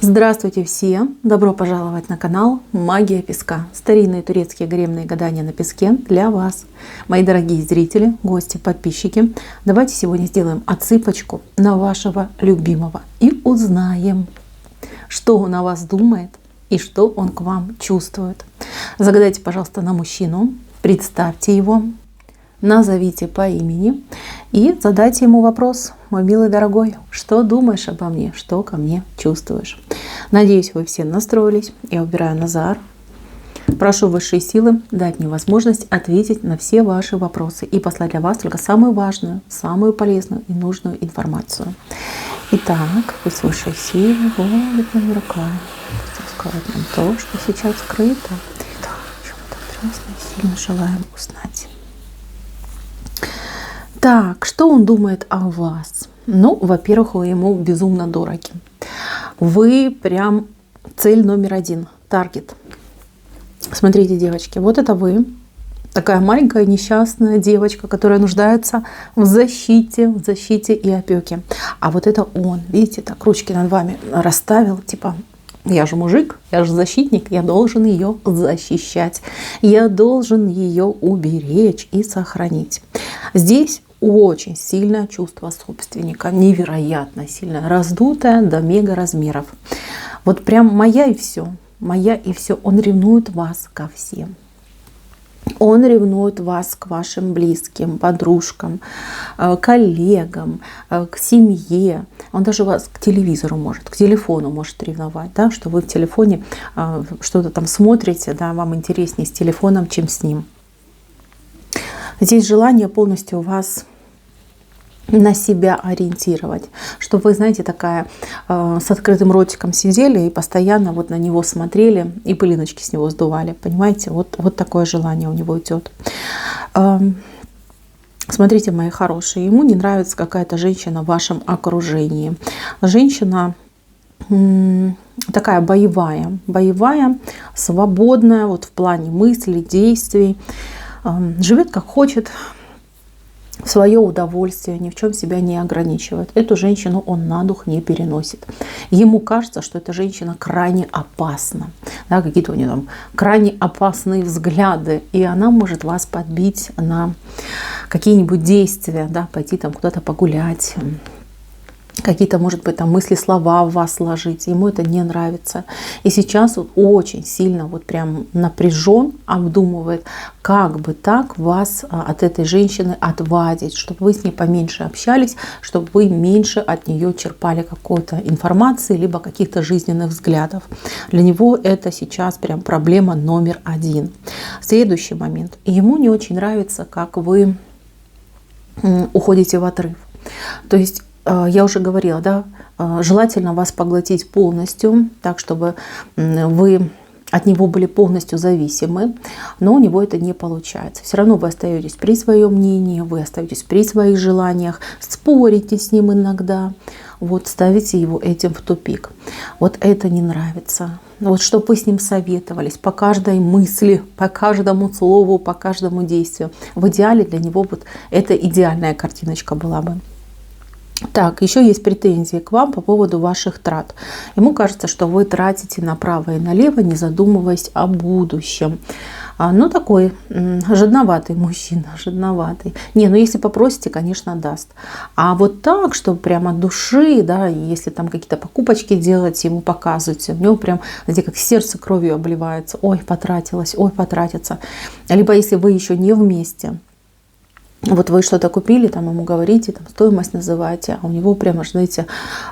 Здравствуйте все! Добро пожаловать на канал Магия Песка. Старинные турецкие гаремные гадания на песке для вас. Мои дорогие зрители, гости, подписчики, давайте сегодня сделаем отсыпочку на вашего любимого и узнаем, что он о вас думает и что он к вам чувствует. Загадайте, пожалуйста, на мужчину, представьте его, назовите по имени и задайте ему вопрос: мой милый дорогой, что думаешь обо мне, что ко мне чувствуешь? Надеюсь, вы все настроились. Я убираю Назар. Прошу высшие силы дать мне возможность ответить на все ваши вопросы и послать для вас только самую важную, самую полезную и нужную информацию. Итак, пусть высшие силы водят моими руками, раскроют нам то, что сейчас скрыто. Итак, чего-то прекрасно и сильно желаем узнать. Так, что он думает о вас? Ну, во-первых, вы ему безумно дороги. Вы прям цель номер один, таргет. Смотрите, девочки, вот это вы, такая маленькая несчастная девочка, которая нуждается в защите и опеке. А вот это он, видите, так ручки над вами расставил, типа: я же мужик, я же защитник, я должен ее защищать, я должен ее уберечь и сохранить. Здесь очень сильное чувство собственника, невероятно сильное, раздутое до мега размеров. Вот прям моя и все, моя и все. Он ревнует вас ко всем. Он ревнует вас к вашим близким, подружкам, коллегам, к семье. Он даже вас к телевизору может, к телефону может ревновать, да, что вы в телефоне что-то там смотрите, да, вам интереснее с телефоном, чем с ним. Здесь желание полностью вас на себя ориентировать, чтобы вы, знаете, такая с открытым ротиком сидели и постоянно вот на него смотрели и пылиночки с него сдували, понимаете, вот такое желание у него идет. Смотрите, мои хорошие, ему не нравится какая-то женщина в вашем окружении. Женщина такая боевая, свободная вот в плане мыслей, действий, живет как хочет, в свое удовольствие, ни в чем себя не ограничивает. Эту женщину он на дух не переносит. Ему кажется, что эта женщина крайне опасна. Да, какие-то у нее там крайне опасные взгляды. И она может вас подбить на какие-нибудь действия, да, пойти там куда-то погулять, какие-то, может быть, там мысли, слова в вас сложить. Ему это не нравится. И сейчас он очень сильно вот прям напряжен, обдумывает, как бы так вас от этой женщины отвадить, чтобы вы с ней поменьше общались, чтобы вы меньше от нее черпали какой-то информации, либо каких-то жизненных взглядов. Для него это сейчас прям проблема номер один. Следующий момент. Ему не очень нравится, как вы уходите в отрыв. То есть я уже говорила, да, желательно вас поглотить полностью, так, чтобы вы от него были полностью зависимы, но у него это не получается. Все равно вы остаетесь при своем мнении, вы остаетесь при своих желаниях, спорите с ним иногда, вот ставите его этим в тупик. Вот это не нравится. Вот чтобы вы с ним советовались по каждой мысли, по каждому слову, по каждому действию. В идеале для него вот это идеальная картиночка была бы. Так, еще есть претензии к вам по поводу ваших трат. Ему кажется, что вы тратите направо и налево, не задумываясь о будущем. Ну, такой жадноватый мужчина, жадноватый. Не, ну если попросите, конечно, даст. А вот так, чтобы прямо от души, да, если там какие-то покупочки делать, ему показываете, у него прям, знаете, как сердце кровью обливается. Ой, потратилась, ой, потратится. Либо если вы еще не вместе, вот вы что-то купили, там ему говорите, там стоимость называете, а у него прямо, знаете,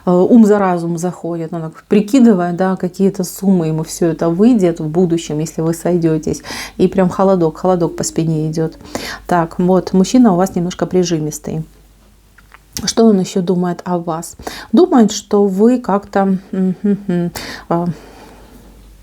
ум за разум заходит. Он так прикидывает, да, какие-то суммы ему все это выйдет в будущем, если вы сойдетесь. И прям холодок по спине идет. Так, вот, мужчина у вас немножко прижимистый. Что он еще думает о вас? Думает, что вы как-то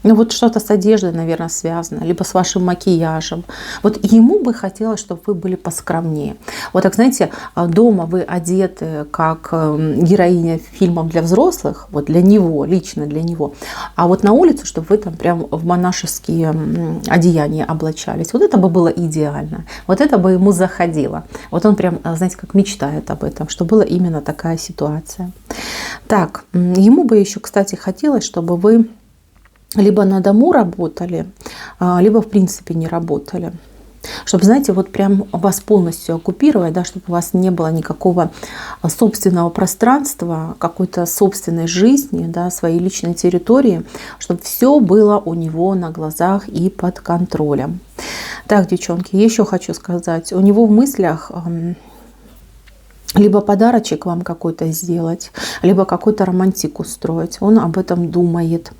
Ну вот что-то с одеждой, наверное, связано, либо с вашим макияжем. Вот ему бы хотелось, чтобы вы были поскромнее. Вот так, знаете, дома вы одеты как героиня фильмов для взрослых, вот для него, лично для него. А вот на улицу, чтобы вы там прям в монашеские одеяния облачались. Вот это бы было идеально. Вот это бы ему заходило. Вот он прям, знаете, как мечтает об этом, что была именно такая ситуация. Так, ему бы еще, кстати, хотелось, чтобы вы либо на дому работали, либо в принципе не работали. Чтобы, знаете, вот прям вас полностью оккупировать, да, чтобы у вас не было никакого собственного пространства, какой-то собственной жизни, да, своей личной территории, чтобы все было у него на глазах и под контролем. Так, девчонки, еще хочу сказать, у него в мыслях либо подарочек вам какой-то сделать, либо какой-то романтик устроить. Он об этом думает.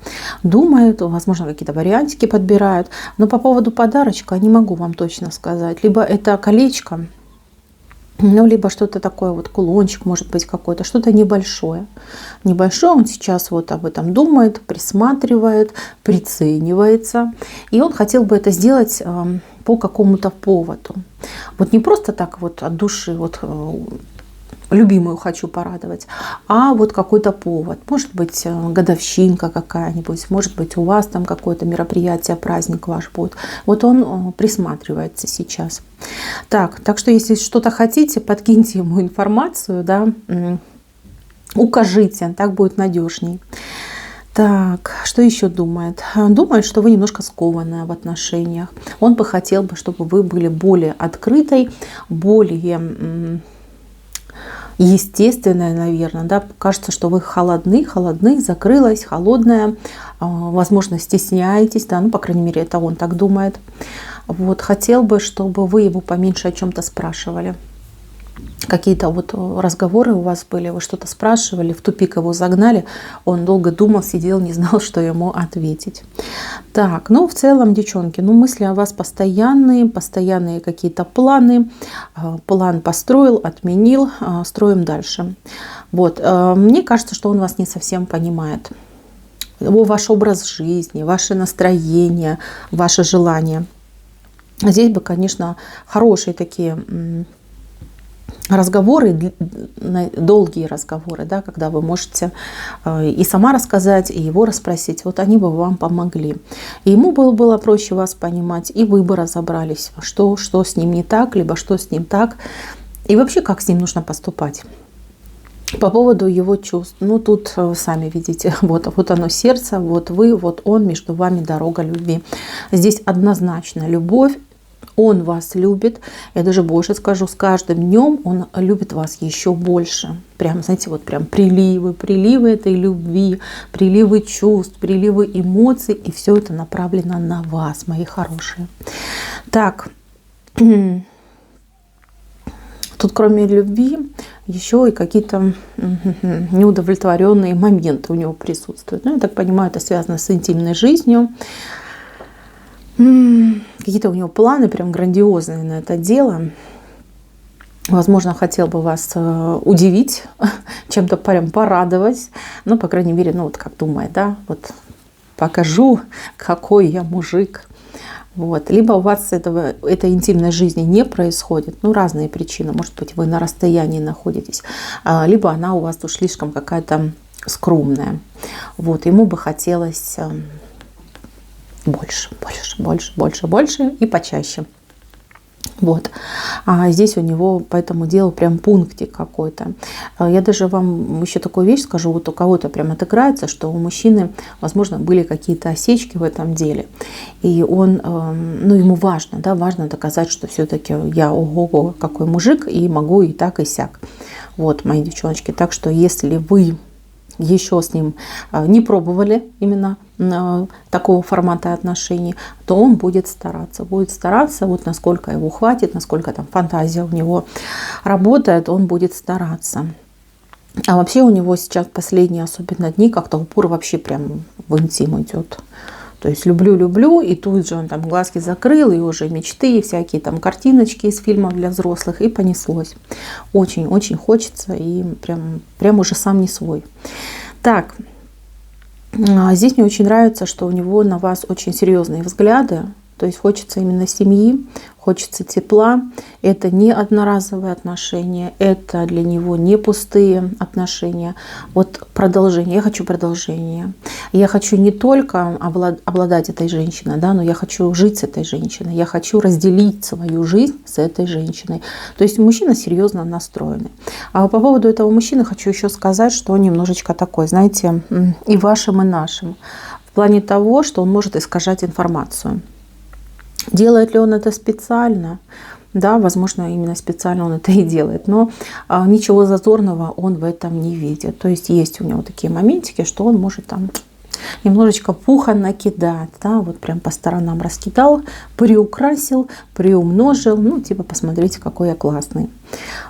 Думает, возможно, какие-то вариантики подбирает. Но по поводу подарочка не могу вам точно сказать. Либо это колечко, ну, либо что-то такое, вот кулончик, может быть, какой-то, что-то небольшое. Небольшое, он сейчас вот об этом думает, присматривает, приценивается. И он хотел бы это сделать по какому-то поводу. Вот не просто так вот от души, вот любимую хочу порадовать, а вот какой-то повод. Может быть, годовщинка какая-нибудь, может быть, у вас там какое-то мероприятие, праздник ваш будет. Вот он присматривается сейчас. Так что если что-то хотите, подкиньте ему информацию, да, укажите, так будет надежней. Так, что еще думает? Думает, что вы немножко скованная в отношениях. Он бы хотел, чтобы вы были более открытой, более естественная, наверное, да, кажется, что вы холодны, закрылась, холодная, возможно, стесняетесь, да, ну, по крайней мере, это он так думает. Вот, хотел бы, чтобы вы его поменьше о чем-то спрашивали. Какие-то вот разговоры у вас были, вы что-то спрашивали, в тупик его загнали, он долго думал, сидел, не знал, что ему ответить. Так, ну в целом, девчонки, ну мысли о вас постоянные какие-то планы. План построил, отменил, строим дальше. Вот, мне кажется, что он вас не совсем понимает. Ваш образ жизни, ваше настроение, ваши желания. Здесь бы, конечно, хорошие такие разговоры, долгие разговоры, да, когда вы можете и сама рассказать, и его расспросить, вот они бы вам помогли. И ему было проще вас понимать, и вы бы разобрались, что с ним не так, либо что с ним так, и вообще как с ним нужно поступать. По поводу его чувств, ну тут сами видите, вот оно сердце, вот вы, вот он, между вами дорога любви. Здесь однозначно любовь. Он вас любит, я даже больше скажу, с каждым днем он любит вас еще больше. Прям, знаете, вот прям приливы этой любви, приливы чувств, приливы эмоций, и все это направлено на вас, мои хорошие. Так, тут кроме любви еще и какие-то неудовлетворенные моменты у него присутствуют. Ну, я так понимаю, это связано с интимной жизнью. Какие-то у него планы прям грандиозные на это дело. Возможно, хотел бы вас удивить, чем-то прям порадовать. Ну, по крайней мере, ну вот как думает, да, вот покажу, какой я мужик. Вот. Либо у вас этой интимной жизни не происходит, ну, разные причины. Может быть, вы на расстоянии находитесь, либо она у вас уж слишком какая-то скромная. Вот. Ему бы хотелось больше и почаще. Вот. А здесь у него по этому делу прям пунктик какой-то. Я даже вам еще такую вещь скажу. Вот у кого-то прям отыграется, что у мужчины, возможно, были какие-то осечки в этом деле. И он, ну, ему важно, да, важно доказать, что все-таки я ого-го, какой мужик, и могу и так, и сяк. Вот, мои девчоночки. Так что, если вы еще с ним не пробовали именно такого формата отношений, то он будет стараться, вот насколько его хватит, насколько там фантазия у него работает, он будет стараться. А вообще у него сейчас последние особенно дни как-то упор вообще прям в интим идет. То есть люблю, и тут же он там глазки закрыл, и уже мечты, и всякие там картиночки из фильмов для взрослых, и понеслось. Очень хочется, и прям уже сам не свой. Так, Здесь мне очень нравится, что у него на вас очень серьезные взгляды, то есть хочется именно семьи, хочется тепла. Это не одноразовые отношения, это для него не пустые отношения. Вот продолжение, я хочу продолжения. Я хочу не только обладать этой женщиной, да, но я хочу жить с этой женщиной, я хочу разделить свою жизнь с этой женщиной. То есть мужчина серьезно настроенный. А по поводу этого мужчины хочу еще сказать, что он немножечко такой, знаете, и вашим, и нашим. В плане того, что он может искажать информацию. Делает ли он это специально? Да, возможно, именно специально он это и делает, но ничего зазорного он в этом не видит. То есть есть у него такие моментики, что он может там немножечко пуха накидать, да, вот прям по сторонам раскидал, приукрасил, приумножил, ну, типа, посмотрите, какой я классный.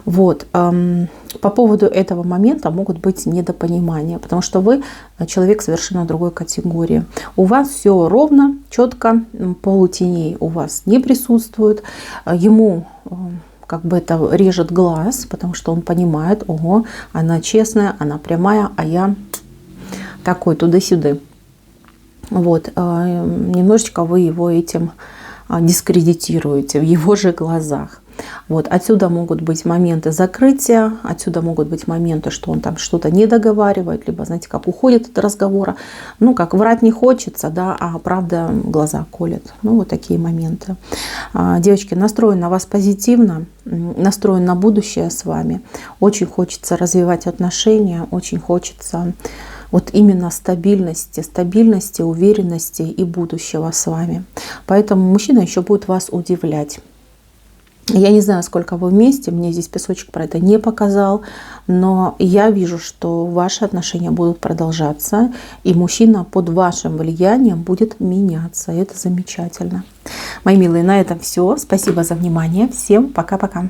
Вот. По поводу этого момента могут быть недопонимания, потому что вы человек совершенно другой категории. У вас все ровно, четко, полутеней у вас не присутствует. Ему как бы это режет глаз, потому что он понимает, ого, она честная, она прямая, а я такой туда-сюда. Вот. Немножечко вы его этим дискредитируете в его же глазах. Вот. Отсюда могут быть моменты закрытия, отсюда могут быть моменты, что он там что-то не договаривает, либо, знаете, как уходит от разговора. Ну, как врать не хочется, да, а правда глаза колет. Ну, вот такие моменты. Девочки, настроен на вас позитивно, настроен на будущее с вами. Очень хочется развивать отношения, очень хочется вот именно стабильности, уверенности и будущего с вами. Поэтому мужчина еще будет вас удивлять. Я не знаю, сколько вы вместе, мне здесь песочек про это не показал, но я вижу, что ваши отношения будут продолжаться, и мужчина под вашим влиянием будет меняться. Это замечательно. Мои милые, на этом все. Спасибо за внимание. Всем пока-пока.